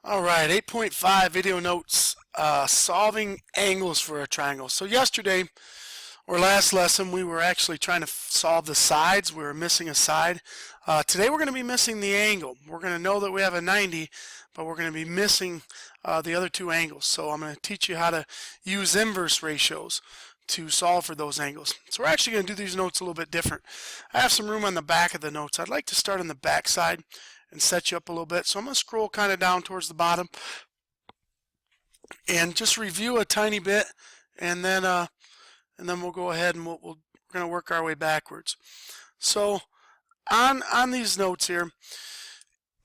All right, 8.5 video notes, solving angles for a triangle. So yesterday, or last lesson, we were actually trying to solve the sides. We were missing a side. Today we're going to be missing the angle. We're going to know that we have a 90, but we're going to be missing the other two angles. So I'm going to teach you how to use inverse ratios to solve for those angles. So we're actually going to do these notes a little bit different. I have some room on the back of the notes. I'd like to start on the back side and set you up a little bit. So I'm going to scroll kind of down towards the bottom and just review a tiny bit, and then we'll go ahead and we're going to work our way backwards. So on these notes here,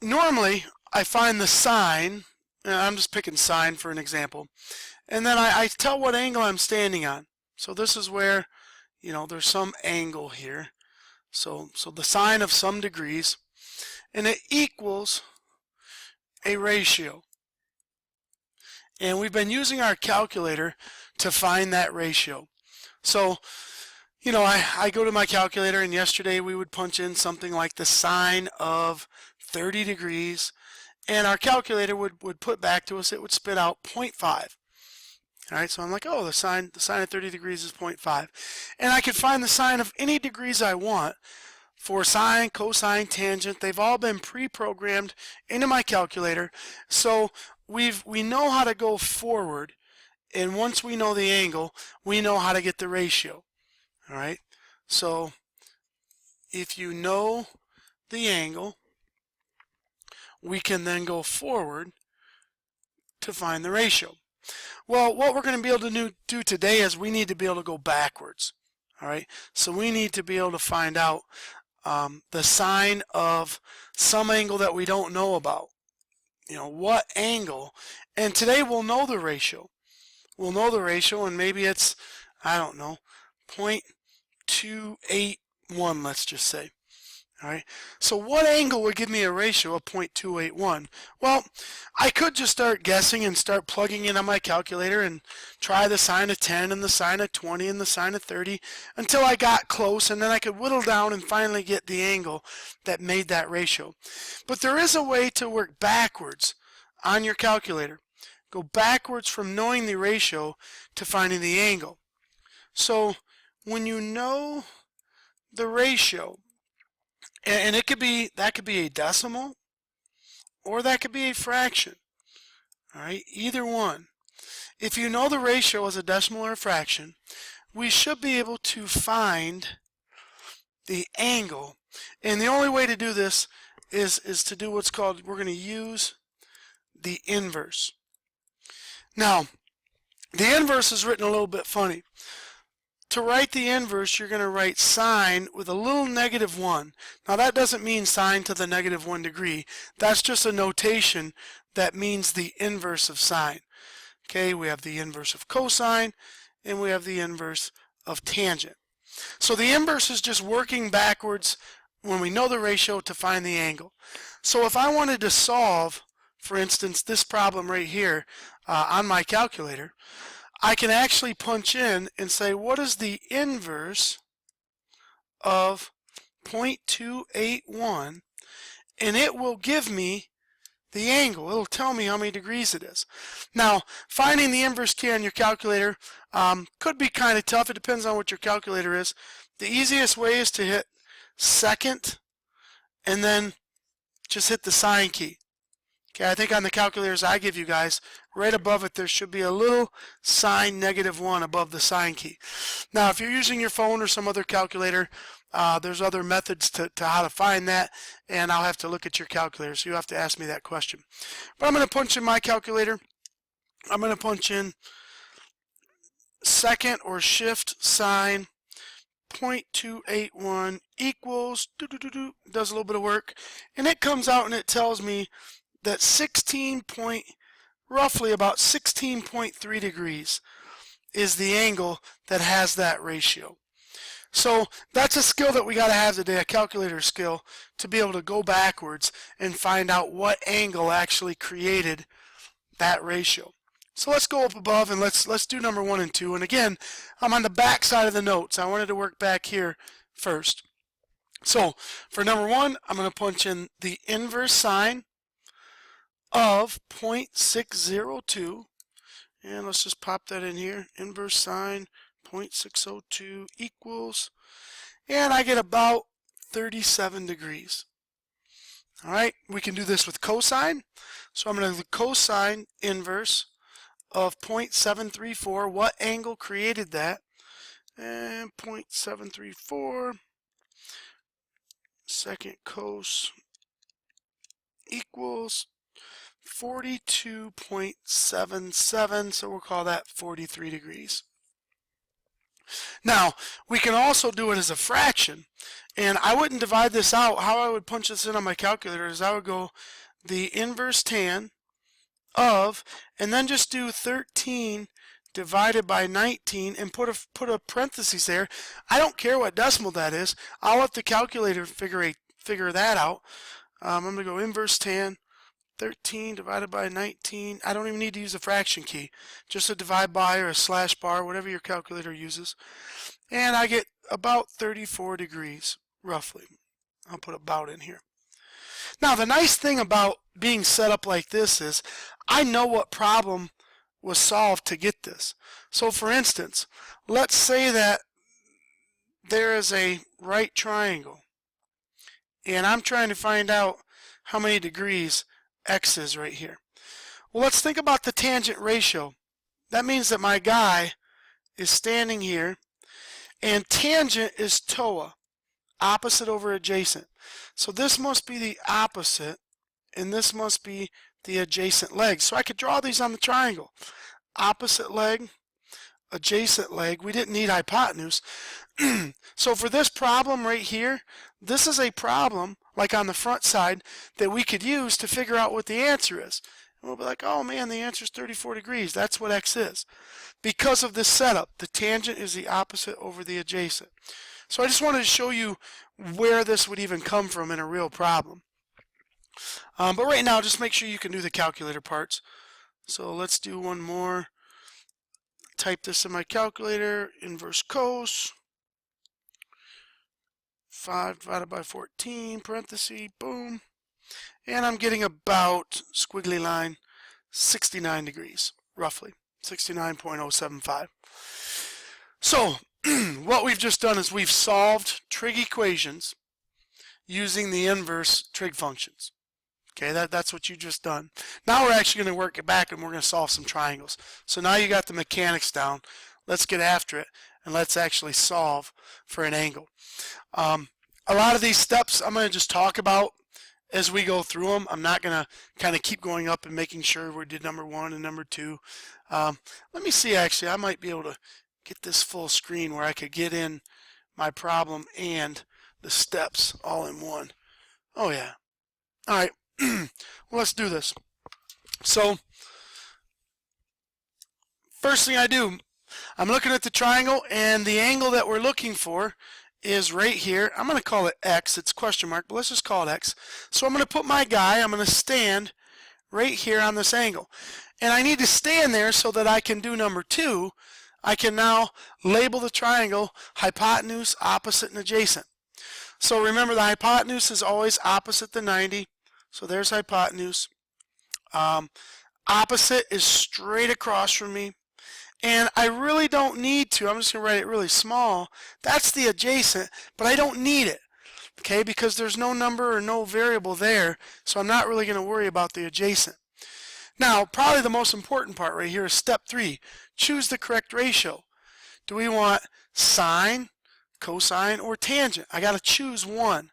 normally I find the sine, and I'm just picking sine for an example, and then I tell what angle I'm standing on. So this is where, there's some angle here. So the sine of some degrees, and it equals a ratio. And we've been using our calculator to find that ratio. So, I go to my calculator, and yesterday we would punch in something like the sine of 30 degrees, and our calculator would put back to us, it would spit out 0.5. All right, so I'm like, oh, the sine of 30 degrees is 0.5. And I could find the sine of any degrees I want for sine, cosine, tangent. They've all been pre-programmed into my calculator. So we know how to go forward, and once we know the angle, we know how to get the ratio. All right, so if you know the angle, we can then go forward to find the ratio. Well, what we're going to be able to do today is we need to be able to go backwards. All right, so we need to be able to find out the sine of some angle that we don't know about. What angle? And today we'll know the ratio. We'll know the ratio, and maybe it's, I don't know, 0.281, let's just say. All right, so what angle would give me a ratio of 0.281? Well, I could just start guessing and start plugging in on my calculator and try the sine of 10 and the sine of 20 and the sine of 30 until I got close, and then I could whittle down and finally get the angle that made that ratio. But there is a way to work backwards on your calculator. Go backwards from knowing the ratio to finding the angle. So when you know the ratio, and that could be a decimal, or that could be a fraction. All right, either one. If you know the ratio as a decimal or a fraction, we should be able to find the angle. And the only way to do this is to do what's called, we're going to use the inverse. Now, the inverse is written a little bit funny. To write the inverse, you're going to write sine with a little -1. Now that doesn't mean sine to the -1 degree. That's just a notation that means the inverse of sine. Okay, we have the inverse of cosine, and we have the inverse of tangent. So the inverse is just working backwards when we know the ratio to find the angle. So if I wanted to solve, for instance, this problem right here on my calculator, I can actually punch in and say, what is the inverse of 0.281, and it will give me the angle. It'll tell me how many degrees it is. Now, finding the inverse key on your calculator could be kind of tough. It depends on what your calculator is. The easiest way is to hit second and then just hit the sine key. Okay, I think on the calculators I give you guys, right above it there should be a little sine -1 above the sine key. Now if you're using your phone or some other calculator, there's other methods to how to find that, and I'll have to look at your calculator, so you have to ask me that question. But I'm going to punch in my calculator. I'm going to punch in second or shift sine 0.281 equals, does a little bit of work, and it comes out and it tells me that roughly about 16.3 degrees is the angle that has that ratio. So that's a skill that we got to have today, a calculator skill, to be able to go backwards and find out what angle actually created that ratio. So let's go up above and let's do number 1 and 2. And again, I'm on the back side of the notes. I wanted to work back here first. So for number 1, I'm going to punch in the inverse sine of of 0.602, and let's just pop that in here, inverse sine 0.602 equals, and I get about 37 degrees. All right, we can do this with cosine. So I'm going to do the cosine inverse of 0.734. What angle created that? And 0.734 second cos equals 42.77, so we'll call that 43 degrees. Now, we can also do it as a fraction, and I wouldn't divide this out. How I would punch this in on my calculator is I would go the inverse tan of, and then just do 13 divided by 19 and put a parenthesis there. I don't care what decimal that is. I'll let the calculator figure that out. I'm going to go inverse tan 13 divided by 19. I don't even need to use a fraction key. Just a divide by or a slash bar, whatever your calculator uses. And I get about 34 degrees, roughly. I'll put about in here. Now, the nice thing about being set up like this is I know what problem was solved to get this. So, for instance, let's say that there is a right triangle, and I'm trying to find out how many degrees x is right here. Well, let's think about the tangent ratio. That means that my guy is standing here, and tangent is TOA, opposite over adjacent. So this must be the opposite, and this must be the adjacent leg. So I could draw these on the triangle. Opposite leg, adjacent leg. We didn't need hypotenuse. So for this problem right here, this is a problem, like on the front side, that we could use to figure out what the answer is. And we'll be like, oh man, the answer is 34 degrees. That's what x is. Because of this setup, the tangent is the opposite over the adjacent. So I just wanted to show you where this would even come from in a real problem. But right now, just make sure you can do the calculator parts. So let's do one more. Type this in my calculator, inverse cos, 5 divided by 14, parenthesis, boom. And I'm getting about, squiggly line, 69 degrees, roughly, 69.075. So, what we've just done is we've solved trig equations using the inverse trig functions. Okay, that's what you just done. Now we're actually going to work it back and we're going to solve some triangles. So now you got the mechanics down. Let's get after it and let's actually solve for an angle. A lot of these steps I'm going to just talk about as we go through them. I'm not going to kind of keep going up and making sure we did number 1 and number 2. Let me see, actually, I might be able to get this full screen where I could get in my problem and the steps all in one. Oh yeah. All right. Well, let's do this. So, first thing I do, I'm looking at the triangle, and the angle that we're looking for is right here. I'm going to call it X. It's question mark, but let's just call it X. So I'm going to put my guy, I'm going to stand right here on this angle. And I need to stand there so that I can do number 2. I can now label the triangle hypotenuse, opposite, and adjacent. So remember, the hypotenuse is always opposite the 90. So there's hypotenuse. Opposite is straight across from me. And I really don't need to. I'm just going to write it really small. That's the adjacent, but I don't need it. Okay, because there's no number or no variable there. So I'm not really going to worry about the adjacent. Now, probably the most important part right here is step 3. Choose the correct ratio. Do we want sine, cosine, or tangent? I got to choose one.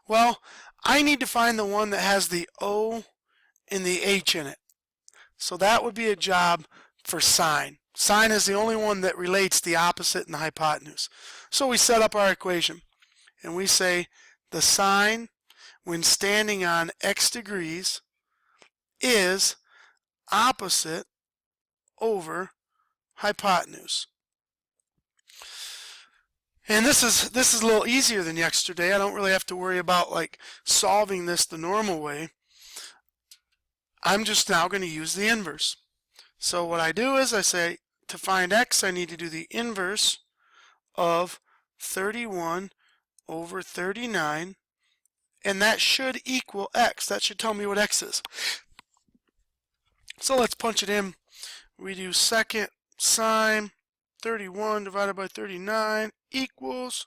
Well, I need to find the one that has the O and the H in it. So that would be a job for sine. Sine is the only one that relates the opposite and the hypotenuse. So we set up our equation, and we say the sine, when standing on x degrees, is opposite over hypotenuse. And this is a little easier than yesterday. I don't really have to worry about like solving this the normal way. I'm just now going to use the inverse. So what I do is I say to find x, I need to do the inverse of 31 over 39, and that should equal x. That should tell me what x is. So let's punch it in. We do second sine 31 divided by 39 equals,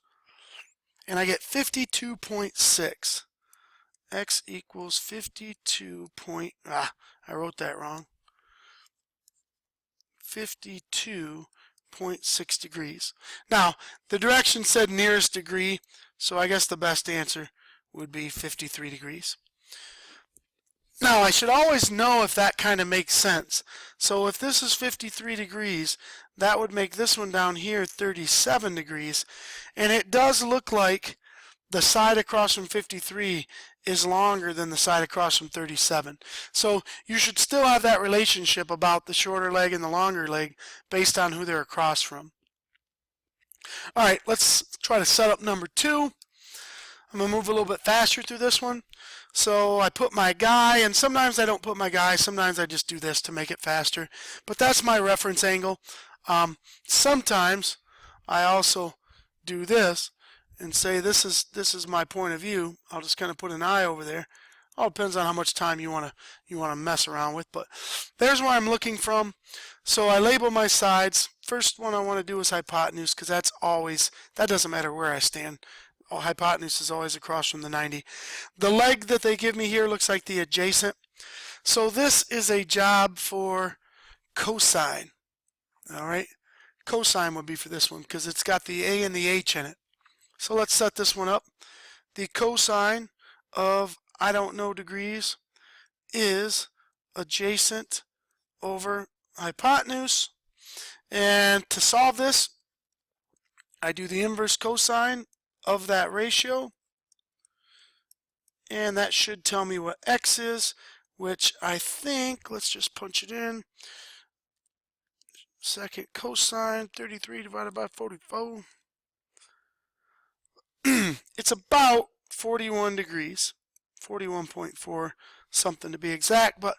and I get 52.6. X equals 52 point, I wrote that wrong. 52.6 degrees. Now, the direction said nearest degree, so I guess the best answer would be 53 degrees. Now, I should always know if that kind of makes sense. So if this is 53 degrees, that would make this one down here 37 degrees. And it does look like the side across from 53 is longer than the side across from 37. So you should still have that relationship about the shorter leg and the longer leg based on who they're across from. All right, let's try to set up number 2. I'm going to move a little bit faster through this one. So I put my guy, and sometimes I don't put my guy, sometimes I just do this to make it faster. But that's my reference angle. Sometimes I also do this and say this is my point of view. I'll just kind of put an eye over there. All depends on how much time you want to mess around with, but there's where I'm looking from. So I label my sides. First one I want to do is hypotenuse, because that doesn't matter where I stand. Hypotenuse is always across from the 90. The leg that they give me here looks like the adjacent. So this is a job for cosine. All right, cosine would be for this one because it's got the A and the H in it. So let's set this one up. The cosine of I don't know degrees is adjacent over hypotenuse. And to solve this, I do the inverse cosine of that ratio, and that should tell me what x is, which I think, let's just punch it in. Second cosine 33 divided by 44. It's about 41 degrees, 41.4 something to be exact, but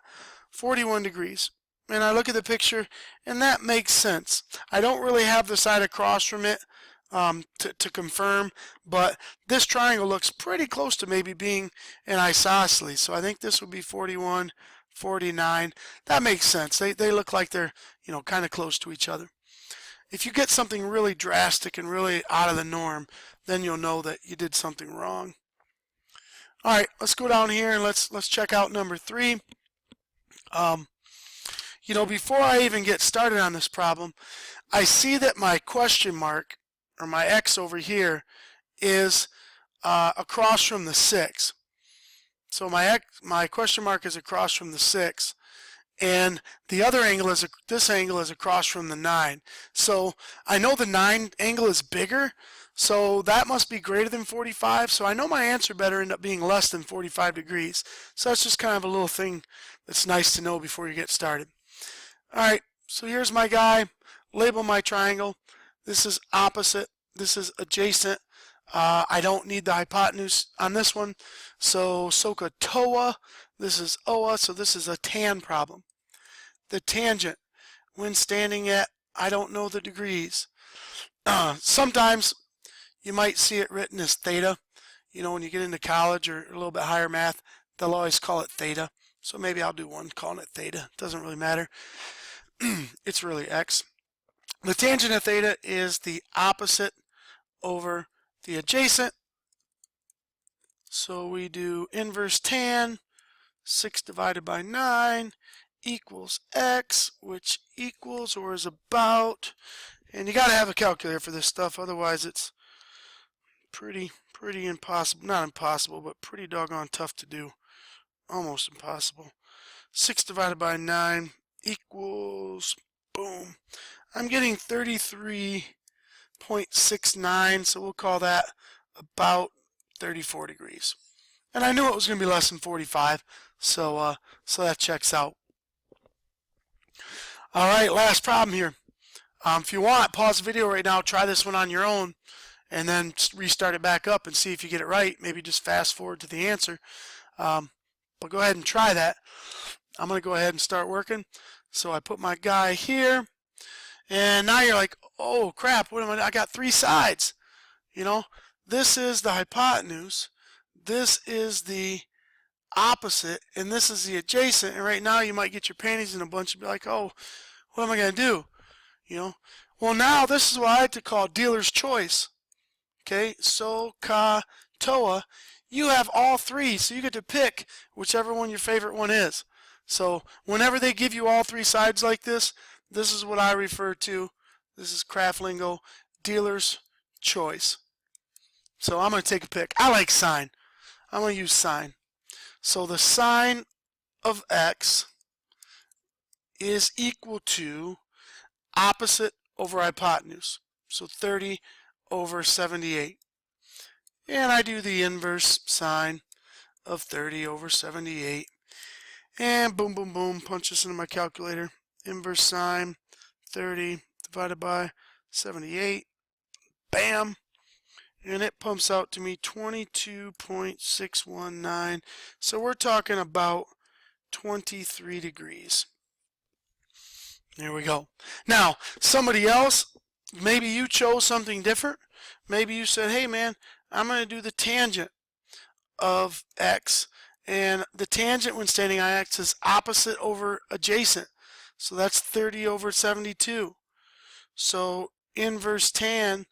41 degrees. And I look at the picture, and that makes sense. I don't really have the side across from it to confirm, but this triangle looks pretty close to maybe being an isosceles. So I think this would be 41, 49. That makes sense. They look like they're, kind of close to each other. If you get something really drastic and really out of the norm, then you'll know that you did something wrong. All right, let's go down here and let's check out number 3. Before I even get started on this problem, I see that my question mark, or my X over here, is across from the 6. So my question mark is across from the 6, and the other angle is this angle is across from the 9. So I know the 9 angle is bigger, so that must be greater than 45. So I know my answer better end up being less than 45 degrees. So that's just kind of a little thing that's nice to know before you get started. All right, so here's my guy. Label my triangle. This is opposite. This is adjacent. I don't need the hypotenuse on this one. So SOH CAH TOA. This is OA, so this is a tan problem. The tangent, when standing at I don't know the degrees. Sometimes you might see it written as theta. When you get into college or a little bit higher math, they'll always call it theta. So maybe I'll do one calling it theta. Doesn't really matter. It's really x. The tangent of theta is the opposite over the adjacent. So we do inverse tan, 6 divided by 9 equals x, which equals or is about, and you got to have a calculator for this stuff, otherwise it's pretty impossible, not impossible, but pretty doggone tough to do, almost impossible. 6 divided by 9 equals, boom, I'm getting 33.69, so we'll call that about 34 degrees. And I knew it was going to be less than 45, so that checks out. All right, last problem here. If you want, pause the video right now, try this one on your own, and then restart it back up and see if you get it right. Maybe just fast forward to the answer. But go ahead and try that. I'm going to go ahead and start working. So I put my guy here, and now you're like, oh crap, what am I got 3 sides. This is the hypotenuse. This is the opposite, and this is the adjacent, and right now you might get your panties in a bunch and be like, oh, what am I going to do? You know, well, now this is what I like to call dealer's choice. Okay, SOH CAH TOA. You have all three, so you get to pick whichever one your favorite one is. So whenever they give you all three sides like this, this is what I refer to. This is craft lingo, dealer's choice. So I'm going to take a pick. I like sine. I'm going to use sine. So the sine of x is equal to opposite over hypotenuse. So 30 over 78. And I do the inverse sine of 30 over 78. And boom, boom, boom, punch this into my calculator. Inverse sine 30 divided by 78. Bam! And it pumps out to me 22.619. So we're talking about 23 degrees. There we go. Now, somebody else, maybe you chose something different. Maybe you said, hey man, I'm going to do the tangent of x. And the tangent when standing on x is opposite over adjacent. So that's 30 over 72. So inverse tan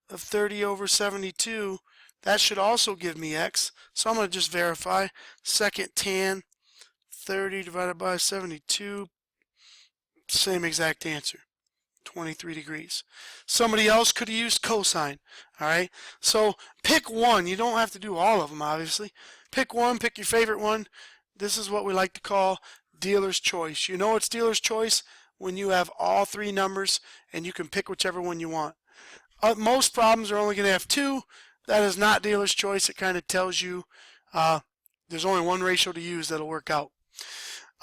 of 30 over 72, that should also give me x. So I'm going to just verify. Second tan, 30 divided by 72, same exact answer, 23 degrees. Somebody else could have used cosine. Alright, so pick one. You don't have to do all of them, obviously. Pick one, pick your favorite one. This is what we like to call dealer's choice. You know it's dealer's choice when you have all three numbers and you can pick whichever one you want. Most problems are only going to have two. That is not dealer's choice. It kind of tells you there's only one ratio to use that'll work out.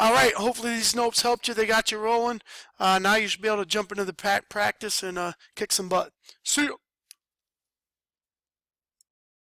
Alright, hopefully these notes helped you. They got you rolling. Now you should be able to jump into the practice and kick some butt. See ya!